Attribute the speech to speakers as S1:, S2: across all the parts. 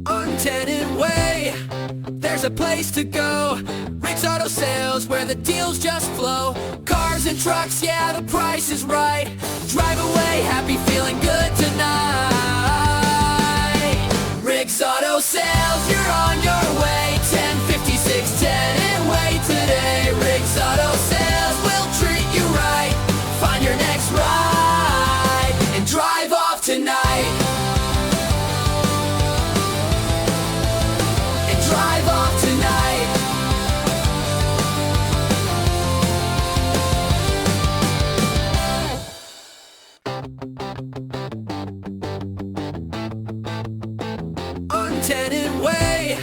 S1: On Tennant Way, there's a place to go. Rick's Auto Sales, where the deals just flow. Cars and trucks, yeah, the price is right. Drive away, happy, feeling good tonight. Rick's Auto Sales, you're on your way. 1056 Tennant Way today. Rick's Auto Sales will treat you right. Find your next ride and drive off tonight. And drive off tonight. On Tennant Way,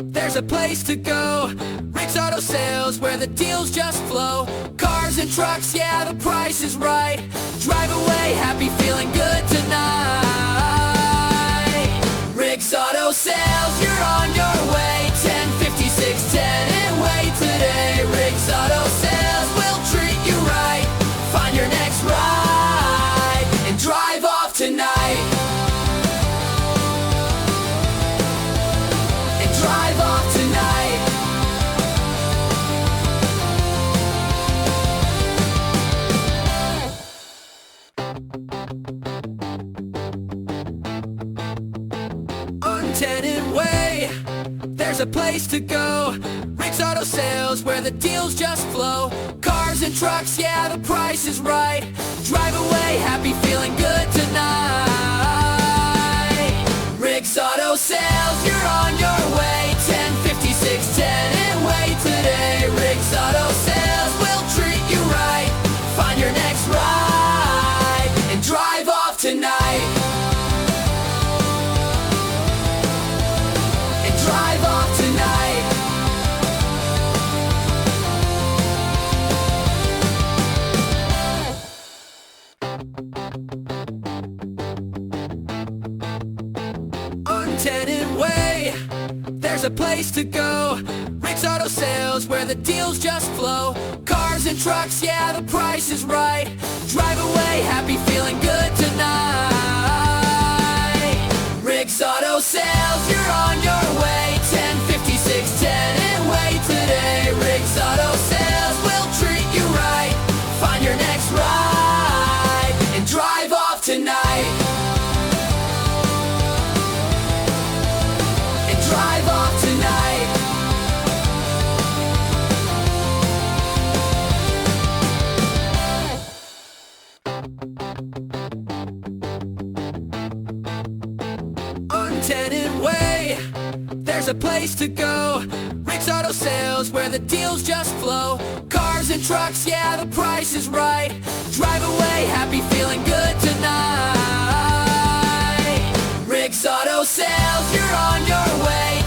S1: there's a place to go. Rick's Auto Sales, where the deals just flow. Cars and trucks, yeah, the price is right. Drive away, happy, feeling good tonight. Rick's Auto Sales, you're on your way. 1056 Tennant Way today. Rick's Auto Sales will treat you right. Find your next ride and drive off tonight. And drive off tonight. On Tennant Way, there's a place to go. Rick's Auto Sales, where the deals just flow. Cars and trucks, yeah, the price is right. Drive away, happy, feeling good tonight. Rick's Auto Sales, you're on your way. 1056 Tennant Way today. Rick's Auto Sales will treat you right. Find your next ride and drive off tonight. And drive off tonight. On Tennant Way, there's a place to go. Rick's Auto Sales, where the deals just flow. Cars and trucks, yeah, the price is right. Drive away, happy, feeling good tonight. Rick's Auto Sales, you're on your way. 1056 Tennant Way today. Rick's Auto Sales will treat you right. Find your next ride and drive off tonight. And drive off tonight. On Tennant Way, there's a place to go. Rick's Auto Sales, where the deals just flow. Cars and trucks, yeah, the price is right. Drive away, happy, feeling good tonight. Rick's Auto Sales, you're on your way.